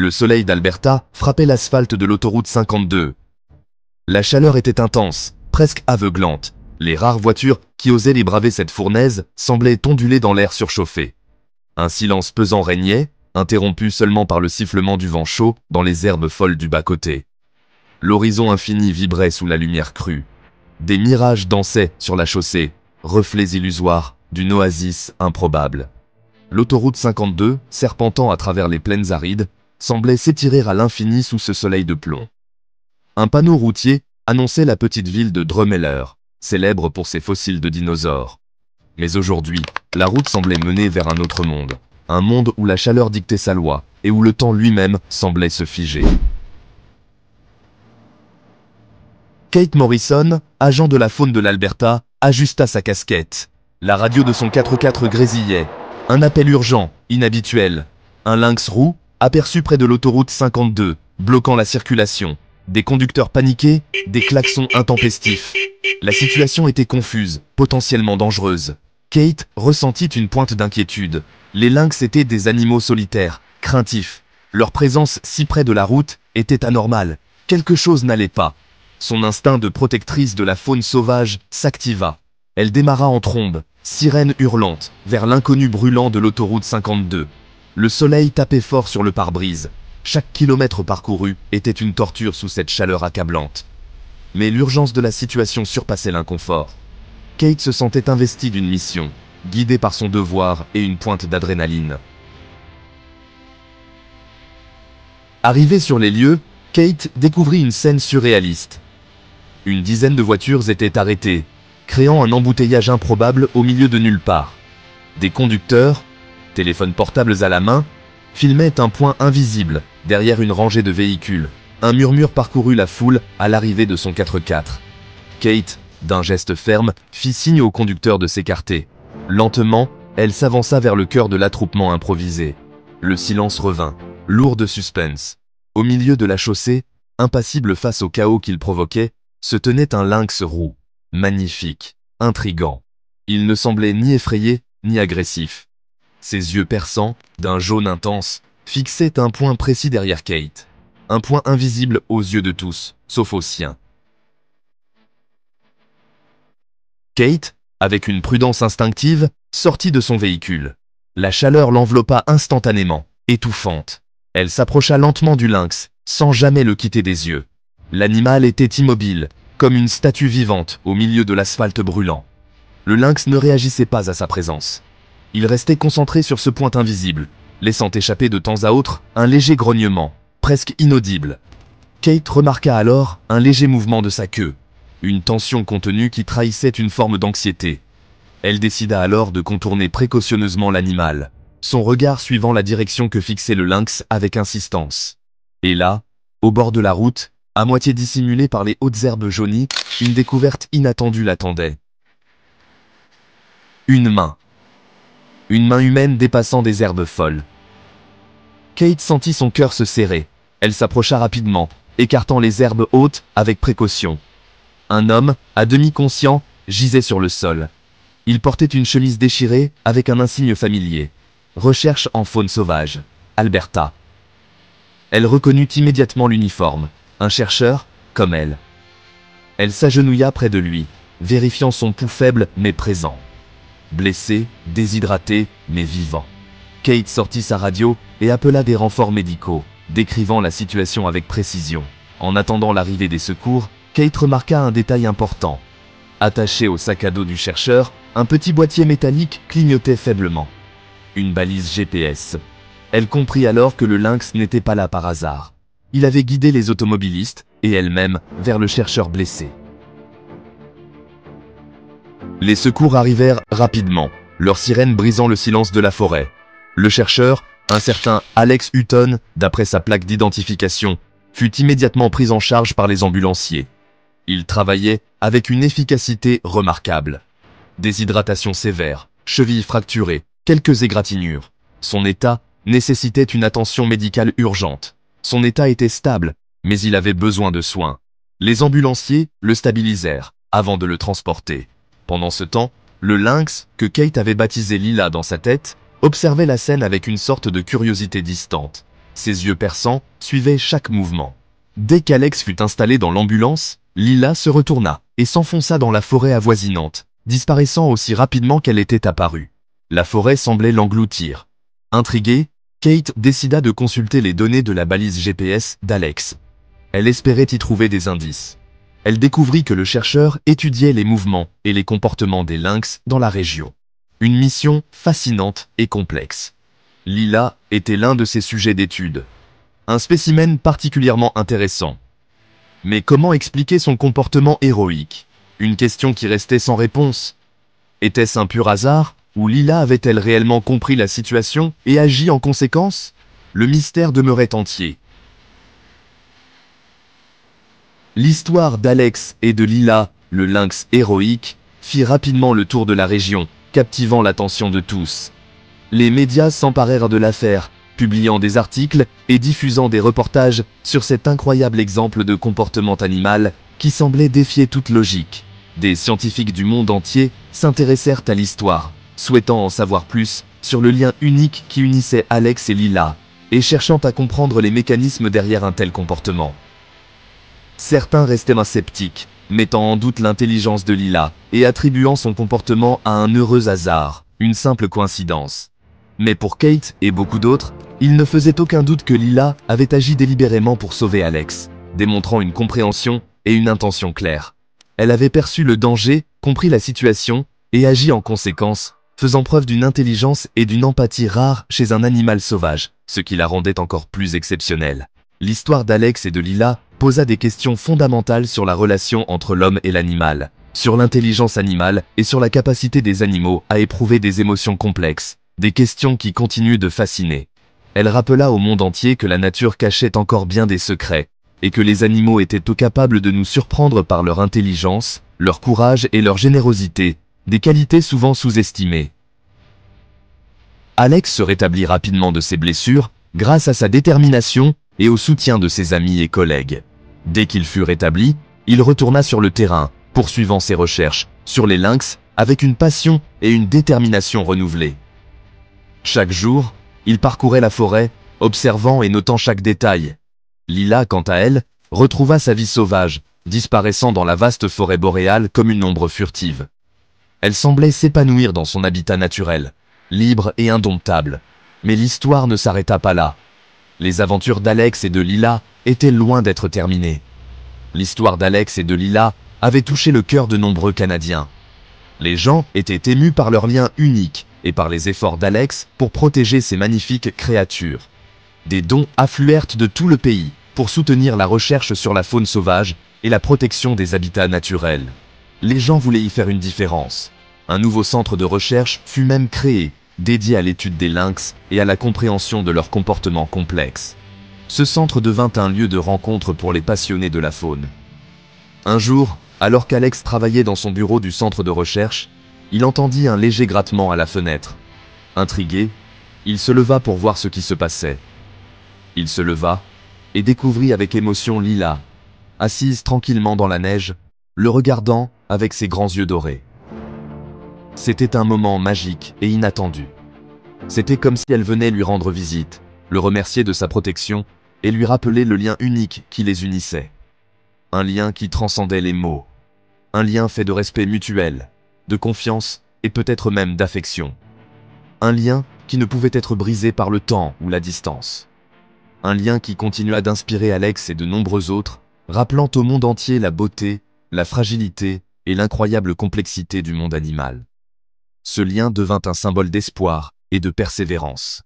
Le soleil d'Alberta frappait l'asphalte de l'autoroute 52. La chaleur était intense, presque aveuglante. Les rares voitures qui osaient les braver cette fournaise semblaient onduler dans l'air surchauffé. Un silence pesant régnait, interrompu seulement par le sifflement du vent chaud dans les herbes folles du bas-côté. L'horizon infini vibrait sous la lumière crue. Des mirages dansaient sur la chaussée, reflets illusoires d'une oasis improbable. L'autoroute 52, serpentant à travers les plaines arides, semblait s'étirer à l'infini sous ce soleil de plomb. Un panneau routier annonçait la petite ville de Drumheller, célèbre pour ses fossiles de dinosaures. Mais aujourd'hui, la route semblait mener vers un autre monde. Un monde où la chaleur dictait sa loi, et où le temps lui-même semblait se figer. Kate Morrison, agent de la faune de l'Alberta, ajusta sa casquette. La radio de son 4x4 grésillait. Un appel urgent, inhabituel. Un lynx roux, aperçu près de l'autoroute 52, bloquant la circulation. Des conducteurs paniqués, des klaxons intempestifs. La situation était confuse, potentiellement dangereuse. Kate ressentit une pointe d'inquiétude. Les lynx étaient des animaux solitaires, craintifs. Leur présence si près de la route était anormale. Quelque chose n'allait pas. Son instinct de protectrice de la faune sauvage s'activa. Elle démarra en trombe, sirène hurlante, vers l'inconnu brûlant de l'autoroute 52. Le soleil tapait fort sur le pare-brise. Chaque kilomètre parcouru était une torture sous cette chaleur accablante. Mais l'urgence de la situation surpassait l'inconfort. Kate se sentait investie d'une mission, guidée par son devoir et une pointe d'adrénaline. Arrivée sur les lieux, Kate découvrit une scène surréaliste. Une dizaine de voitures étaient arrêtées, créant un embouteillage improbable au milieu de nulle part. Des conducteurs, téléphones portables à la main, filmaient un point invisible derrière une rangée de véhicules. Un murmure parcourut la foule à l'arrivée de son 4x4. Kate, d'un geste ferme, fit signe au conducteur de s'écarter. Lentement, elle s'avança vers le cœur de l'attroupement improvisé. Le silence revint, lourd de suspense. Au milieu de la chaussée, impassible face au chaos qu'il provoquait, se tenait un lynx roux. Magnifique, intrigant. Il ne semblait ni effrayé, ni agressif. Ses yeux perçants, d'un jaune intense, fixaient un point précis derrière Kate. Un point invisible aux yeux de tous, sauf aux siens. Kate, avec une prudence instinctive, sortit de son véhicule. La chaleur l'enveloppa instantanément, étouffante. Elle s'approcha lentement du lynx, sans jamais le quitter des yeux. L'animal était immobile, comme une statue vivante au milieu de l'asphalte brûlant. Le lynx ne réagissait pas à sa présence. Il restait concentré sur ce point invisible, laissant échapper de temps à autre un léger grognement, presque inaudible. Kate remarqua alors un léger mouvement de sa queue, une tension contenue qui trahissait une forme d'anxiété. Elle décida alors de contourner précautionneusement l'animal, son regard suivant la direction que fixait le lynx avec insistance. Et là, au bord de la route, à moitié dissimulée par les hautes herbes jaunies, une découverte inattendue l'attendait. Une main. Une main humaine dépassant des herbes folles. Kate sentit son cœur se serrer. Elle s'approcha rapidement, écartant les herbes hautes avec précaution. Un homme, à demi conscient, gisait sur le sol. Il portait une chemise déchirée avec un insigne familier. Recherche en faune sauvage. Alberta. Elle reconnut immédiatement l'uniforme. Un chercheur, comme elle. Elle s'agenouilla près de lui, vérifiant son pouls faible mais présent. Blessé, déshydraté, mais vivant. Kate sortit sa radio et appela des renforts médicaux, décrivant la situation avec précision. En attendant l'arrivée des secours, Kate remarqua un détail important. Attaché au sac à dos du chercheur, un petit boîtier métallique clignotait faiblement. Une balise GPS. Elle comprit alors que le lynx n'était pas là par hasard. Il avait guidé les automobilistes, et elle-même, vers le chercheur blessé. Les secours arrivèrent rapidement, leurs sirènes brisant le silence de la forêt. Le chercheur, un certain Alex Hutton, d'après sa plaque d'identification, fut immédiatement pris en charge par les ambulanciers. Il travaillait avec une efficacité remarquable. Déshydratation sévère, cheville fracturée, quelques égratignures. Son état nécessitait une attention médicale urgente. Son état était stable, mais il avait besoin de soins. Les ambulanciers le stabilisèrent, avant de le transporter. Pendant ce temps, le lynx, que Kate avait baptisé Lila dans sa tête, observait la scène avec une sorte de curiosité distante. Ses yeux perçants suivaient chaque mouvement. Dès qu'Alex fut installé dans l'ambulance, Lila se retourna et s'enfonça dans la forêt avoisinante, disparaissant aussi rapidement qu'elle était apparue. La forêt semblait l'engloutir. Intriguée, Kate décida de consulter les données de la balise GPS d'Alex. Elle espérait y trouver des indices. Elle découvrit que le chercheur étudiait les mouvements et les comportements des lynx dans la région. Une mission fascinante et complexe. Lila était l'un de ses sujets d'étude. Un spécimen particulièrement intéressant. Mais comment expliquer son comportement héroïque? Une question qui restait sans réponse. Était-ce un pur hasard, ou Lila avait-elle réellement compris la situation et agi en conséquence? Le mystère demeurait entier. L'histoire d'Alex et de Lila, le lynx héroïque, fit rapidement le tour de la région, captivant l'attention de tous. Les médias s'emparèrent de l'affaire, publiant des articles et diffusant des reportages sur cet incroyable exemple de comportement animal qui semblait défier toute logique. Des scientifiques du monde entier s'intéressèrent à l'histoire, souhaitant en savoir plus sur le lien unique qui unissait Alex et Lila, et cherchant à comprendre les mécanismes derrière un tel comportement. Certains restèrent sceptiques, mettant en doute l'intelligence de Lila et attribuant son comportement à un heureux hasard, une simple coïncidence. Mais pour Kate et beaucoup d'autres, il ne faisait aucun doute que Lila avait agi délibérément pour sauver Alex, démontrant une compréhension et une intention claires. Elle avait perçu le danger, compris la situation, et agi en conséquence, faisant preuve d'une intelligence et d'une empathie rares chez un animal sauvage, ce qui la rendait encore plus exceptionnelle. L'histoire d'Alex et de Lila posa des questions fondamentales sur la relation entre l'homme et l'animal, sur l'intelligence animale et sur la capacité des animaux à éprouver des émotions complexes, des questions qui continuent de fasciner. Elle rappela au monde entier que la nature cachait encore bien des secrets, et que les animaux étaient capables de nous surprendre par leur intelligence, leur courage et leur générosité, des qualités souvent sous-estimées. Alex se rétablit rapidement de ses blessures, grâce à sa détermination et au soutien de ses amis et collègues. Dès qu'il fut rétabli, il retourna sur le terrain, poursuivant ses recherches sur les lynx avec une passion et une détermination renouvelées. Chaque jour, il parcourait la forêt, observant et notant chaque détail. Lila, quant à elle, retrouva sa vie sauvage, disparaissant dans la vaste forêt boréale comme une ombre furtive. Elle semblait s'épanouir dans son habitat naturel, libre et indomptable. Mais l'histoire ne s'arrêta pas là. Les aventures d'Alex et de Lila étaient loin d'être terminées. L'histoire d'Alex et de Lila avait touché le cœur de nombreux Canadiens. Les gens étaient émus par leur lien unique et par les efforts d'Alex pour protéger ces magnifiques créatures. Des dons affluèrent de tout le pays pour soutenir la recherche sur la faune sauvage et la protection des habitats naturels. Les gens voulaient y faire une différence. Un nouveau centre de recherche fut même créé, dédié à l'étude des lynx et à la compréhension de leur comportement complexe. Ce centre devint un lieu de rencontre pour les passionnés de la faune. Un jour, alors qu'Alex travaillait dans son bureau du centre de recherche, il entendit un léger grattement à la fenêtre. Intrigué, il se leva pour voir ce qui se passait. Il se leva et découvrit avec émotion Lila, assise tranquillement dans la neige, le regardant avec ses grands yeux dorés. C'était un moment magique et inattendu. C'était comme si elle venait lui rendre visite, le remercier de sa protection et lui rappeler le lien unique qui les unissait. Un lien qui transcendait les mots. Un lien fait de respect mutuel, de confiance et peut-être même d'affection. Un lien qui ne pouvait être brisé par le temps ou la distance. Un lien qui continua d'inspirer Alex et de nombreux autres, rappelant au monde entier la beauté, la fragilité et l'incroyable complexité du monde animal. Ce lien devint un symbole d'espoir et de persévérance.